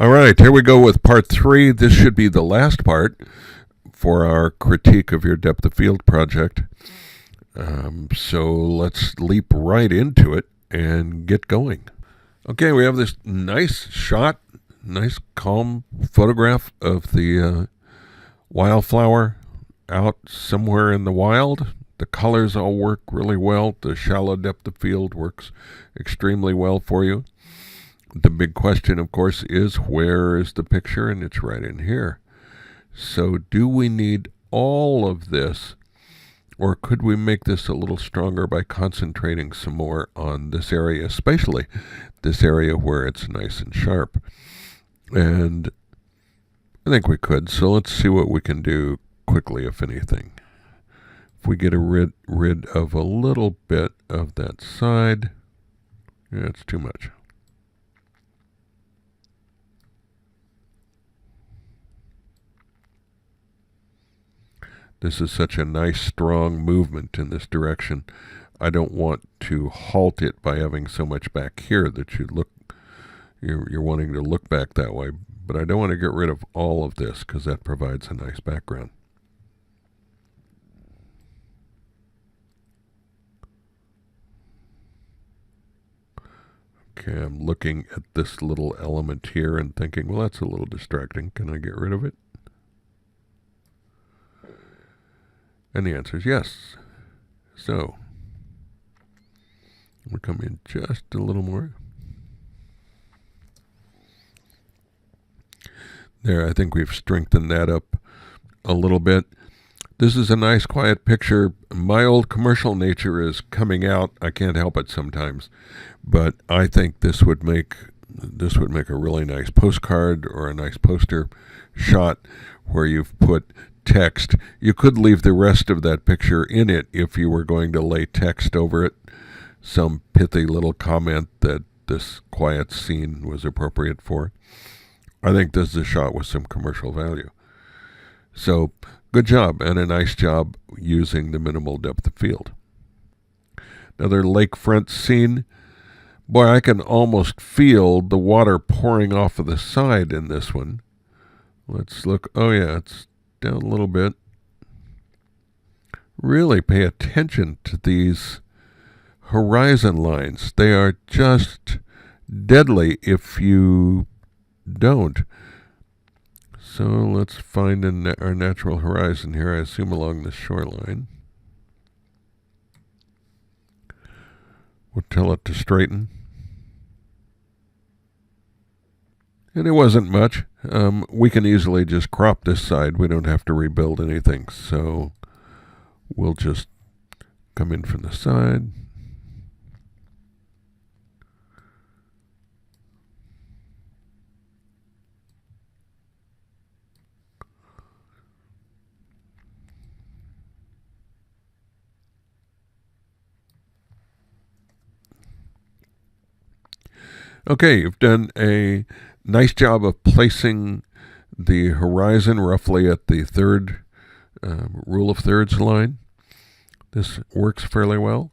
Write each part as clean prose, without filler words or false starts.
All right, here we go with part 3. This should be the last part for our critique of your depth of field project. So let's leap right into it and get going. Okay, we have this nice shot, nice calm photograph of the wildflower out somewhere in the wild. The colors all work really well. The shallow depth of field works extremely well for you. The big question, of course, is where is the picture? And it's right in here. So do we need all of this, or could we make this a little stronger by concentrating some more on this area, especially this area where it's nice and sharp? And I think we could. So let's see what we can do quickly, if anything. If we get rid of a little bit of that side, yeah, it's too much. This is such a nice, strong movement in this direction. I don't want to halt it by having so much back here that you're wanting to look back that way. But I don't want to get rid of all of this because that provides a nice background. Okay, I'm looking at this little element here and thinking, well, that's a little distracting. Can I get rid of it? And the answer is yes. So, we'll come in just a little more. There, I think we've strengthened that up a little bit. This is a nice, quiet picture. My old commercial nature is coming out. I can't help it sometimes. But I think this would make a really nice postcard or a nice poster shot where you've put text. You could leave the rest of that picture in it if you were going to lay text over it. Some pithy little comment that this quiet scene was appropriate for. I think this is a shot with some commercial value. So, good job, and a nice job using the minimal depth of field. Another lakefront scene. Boy, I can almost feel the water pouring off of the side in this one. Let's look. Oh yeah, it's down a little bit. Really pay attention to these horizon lines. They are just deadly if you don't. So let's find our natural horizon here, I assume along the shoreline. We'll tell it to straighten. And it wasn't much. We can easily just crop this side. We don't have to rebuild anything. So we'll just come in from the side. Okay, you've done a nice job of placing the horizon roughly at the third rule of thirds line. This works fairly well.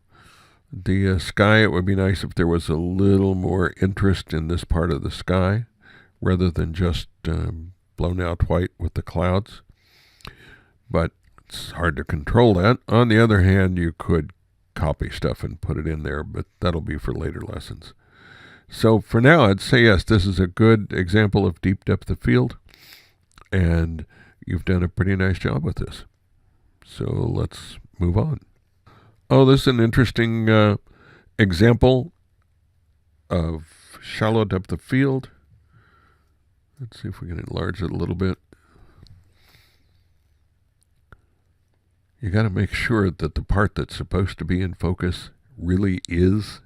The sky, it would be nice if there was a little more interest in this part of the sky rather than just blown out white with the clouds. But it's hard to control that. On the other hand, you could copy stuff and put it in there, but that'll be for later lessons. So for now, I'd say yes, this is a good example of deep depth of field, and you've done a pretty nice job with this. So let's move on. Oh, this is an interesting example of shallow depth of field. Let's see if we can enlarge it a little bit. You got to make sure that the part that's supposed to be in focus really is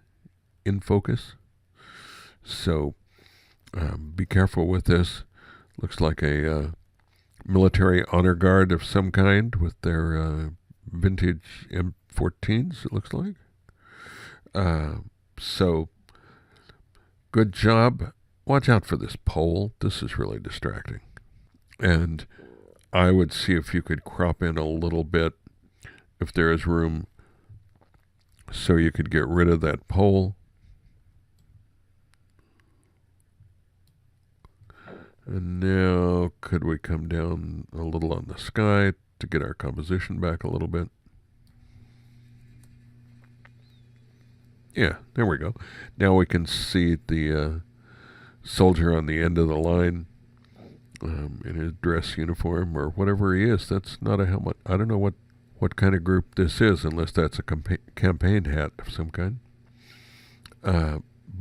in focus. So be careful with this. Looks like a military honor guard of some kind with their vintage M14s, it looks like. So good job. Watch out for this pole. This is really distracting. And I would see if you could crop in a little bit if there is room so you could get rid of that pole. And now, could we come down a little on the sky to get our composition back a little bit? Yeah, there we go. Now we can see the soldier on the end of the line in his dress uniform or whatever he is. That's not a helmet. I don't know what kind of group this is, unless that's a campaign hat of some kind.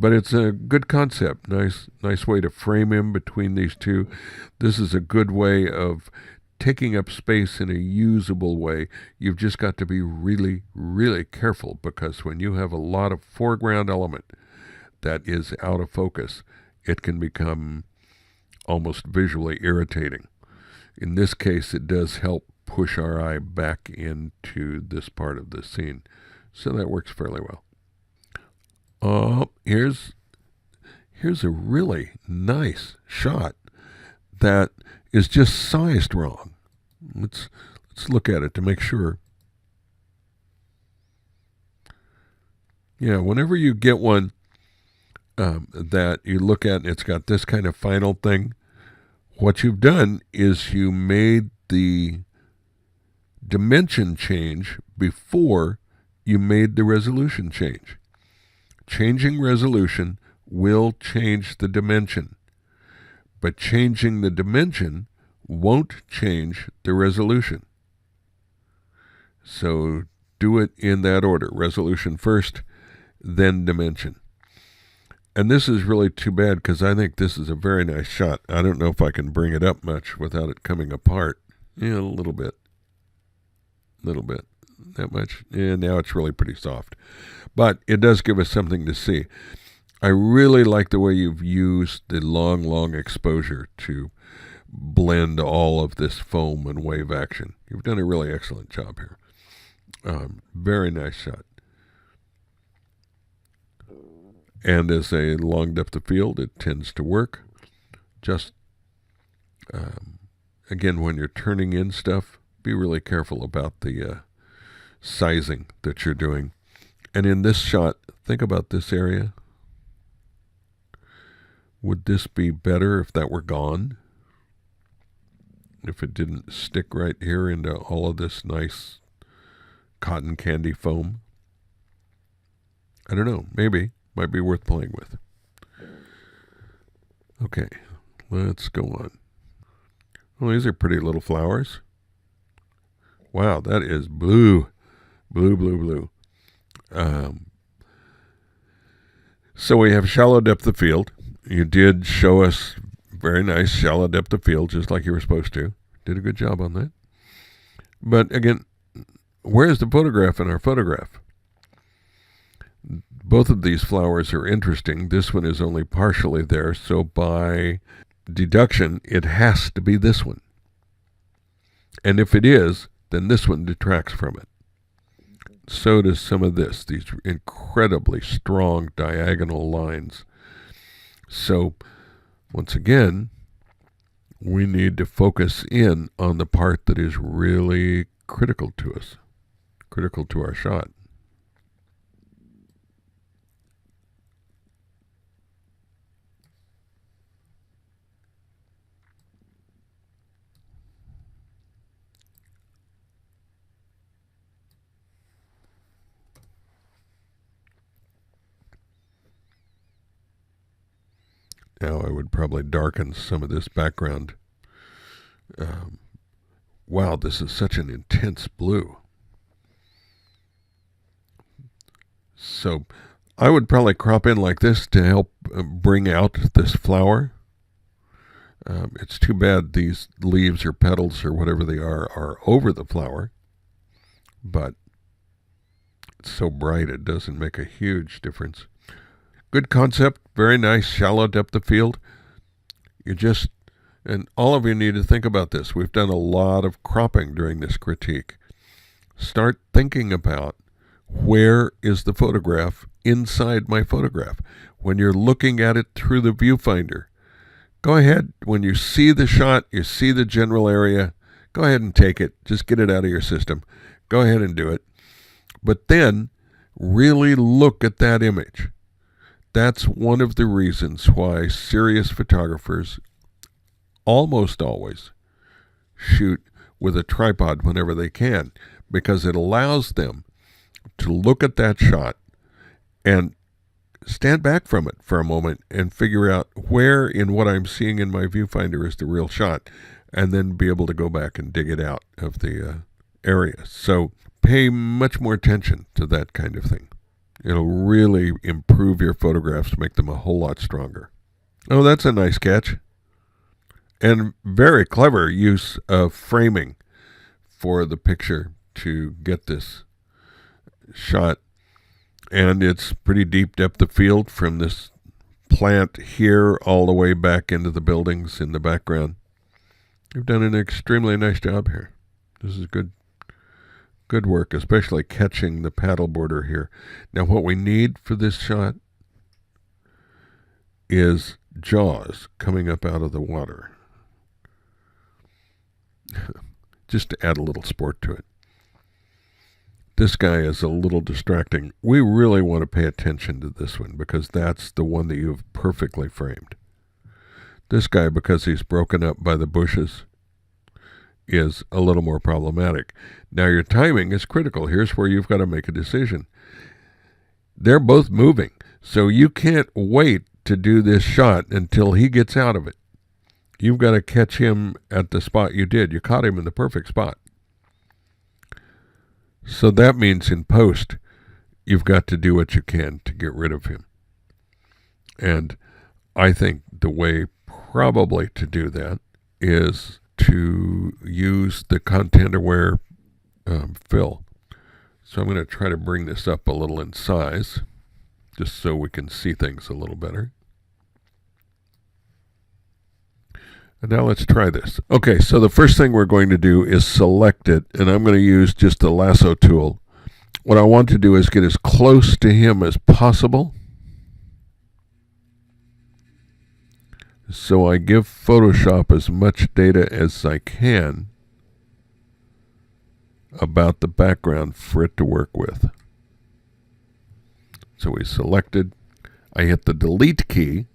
But it's a good concept. Nice way to frame him between these two. This is a good way of taking up space in a usable way. You've just got to be really, really careful, because when you have a lot of foreground element that is out of focus, it can become almost visually irritating. In this case, it does help push our eye back into this part of the scene. So that works fairly well. Here's a really nice shot that is just sized wrong. Let's look at it to make sure. Yeah, whenever you get one that you look at and it's got this kind of final thing, what you've done is you made the dimension change before you made the resolution change. Changing resolution will change the dimension, but changing the dimension won't change the resolution. So do it in that order. Resolution first, then dimension. And this is really too bad, because I think this is a very nice shot. I don't know if I can bring it up much without it coming apart. Yeah, a little bit. That much. And now it's really pretty soft. But it does give us something to see. I really like the way you've used the long exposure to blend all of this foam and wave action. You've done a really excellent job here. Very nice shot. And as a long depth of field, it tends to work. Just, again, when you're turning in stuff, be really careful about the sizing that you're doing. And in this shot, think about this area. Would this be better if that were gone? If it didn't stick right here into all of this nice cotton candy foam? I don't know. Maybe. Might be worth playing with. Okay, let's go on. Well, these are pretty little flowers. Wow, that is blue. Blue. So we have shallow depth of field. You did show us very nice shallow depth of field, just like you were supposed to. Did a good job on that. But again, where's the photograph in our photograph? Both of these flowers are interesting. This one is only partially there, so by deduction, it has to be this one. And if it is, then this one detracts from it. So does some of this, these incredibly strong diagonal lines. So, once again, we need to focus in on the part that is really critical to us, critical to our shot. Now I would probably darken some of this background. Wow, this is such an intense blue. So I would probably crop in like this to help bring out this flower. It's too bad these leaves or petals or whatever they are over the flower. But it's so bright it doesn't make a huge difference. Good concept, very nice, shallow depth of field. And all of you need to think about this. We've done a lot of cropping during this critique. Start thinking about, where is the photograph inside my photograph? When you're looking at it through the viewfinder, go ahead. When you see the shot, you see the general area, go ahead and take it. Just get it out of your system. Go ahead and do it. But then really look at that image. That's one of the reasons why serious photographers almost always shoot with a tripod whenever they can, because it allows them to look at that shot and stand back from it for a moment and figure out where in what I'm seeing in my viewfinder is the real shot, and then be able to go back and dig it out of the area. So pay much more attention to that kind of thing. It'll really improve your photographs, make them a whole lot stronger. Oh, that's a nice catch. And very clever use of framing for the picture to get this shot. And it's pretty deep depth of field from this plant here all the way back into the buildings in the background. You've done an extremely nice job here. This is good work, especially catching the paddle border here. Now what we need for this shot is jaws coming up out of the water. Just to add a little sport to it. This guy is a little distracting. We really want to pay attention to this one because that's the one that you've perfectly framed. This guy, because he's broken up by the bushes, is a little more problematic. Now your timing is critical. Here's where you've got to make a decision. They're both moving, so you can't wait to do this shot until he gets out of it. You've got to catch him at the spot you did. You caught him in the perfect spot. So that means in post, you've got to do what you can to get rid of him. And I think the way probably to do that is to use the content-aware fill. So I'm going to try to bring this up a little in size, just so we can see things a little better. And now let's try this. Okay, so the first thing we're going to do is select it, and I'm going to use just the lasso tool. What I want to do is get as close to him as possible. So I give Photoshop as much data as I can about the background for it to work with. So we selected. I hit the delete key.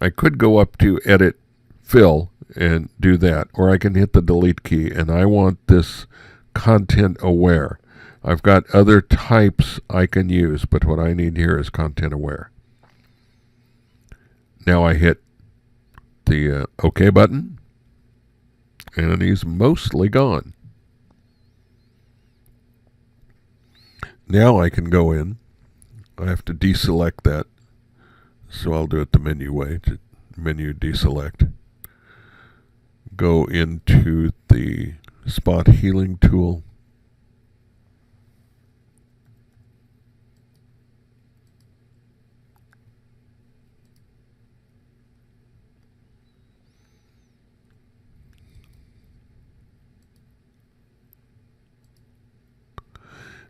I could go up to edit fill and do that, or I can hit the delete key, and I want this content aware. I've got other types I can use, but what I need here is content aware. Now I hit the OK button, and he's mostly gone. Now I can go in. I have to deselect that, so I'll do it the menu way, to menu deselect. Go into the spot healing tool.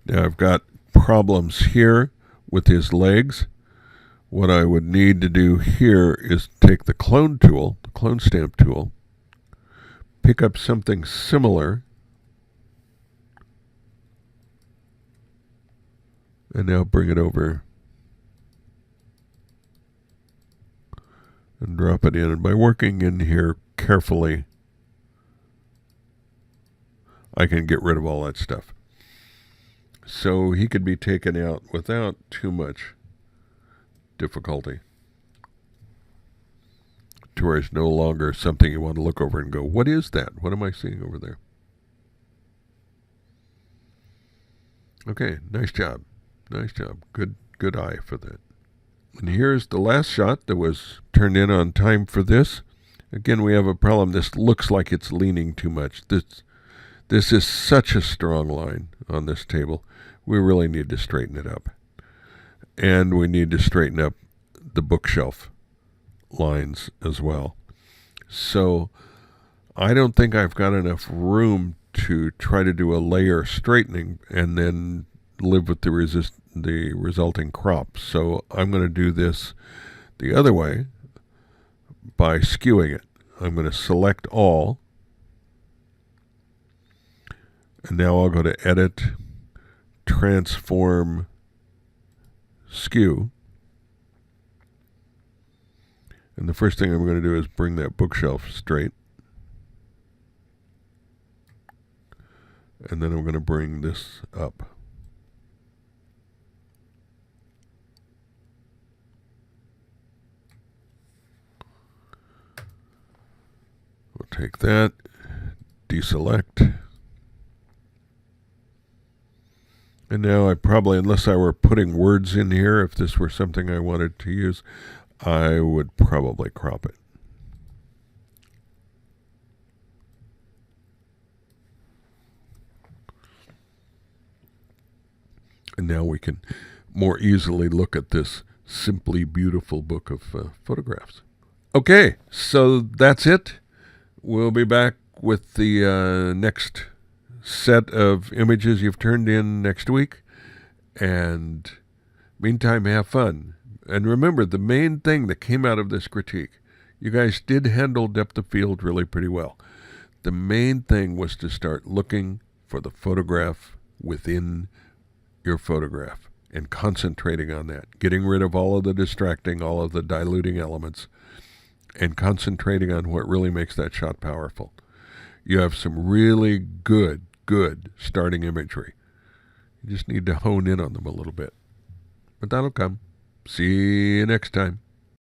Now I've got problems here with his legs. What I would need to do here is take the clone tool, the clone stamp tool, pick up something similar, and now bring it over and drop it in. And by working in here carefully, I can get rid of all that stuff. So he could be taken out without too much difficulty, to where it's no longer something you want to look over and go, what is that? What am I seeing over there? Okay, nice job. Nice job. Good eye for that. And here's the last shot that was turned in on time for this. Again, we have a problem. This looks like it's leaning too much. This is such a strong line on this table. We really need to straighten it up. And we need to straighten up the bookshelf lines as well. So I don't think I've got enough room to try to do a layer straightening and then live with the resulting crop. So I'm going to do this the other way by skewing it. I'm going to select all, and now I'll go to edit, transform, skew. And the first thing I'm going to do is bring that bookshelf straight. And then I'm going to bring this up. We'll take that, deselect. And now I probably, unless I were putting words in here, if this were something I wanted to use, I would probably crop it. And now we can more easily look at this simply beautiful book of photographs. Okay, so that's it. We'll be back with the next set of images you've turned in next week. And meantime, have fun. And remember, the main thing that came out of this critique, you guys did handle depth of field really pretty well. The main thing was to start looking for the photograph within your photograph and concentrating on that, getting rid of all of the distracting, all of the diluting elements, and concentrating on what really makes that shot powerful. You have some really good starting imagery. You just need to hone in on them a little bit. But that'll come. See you next time.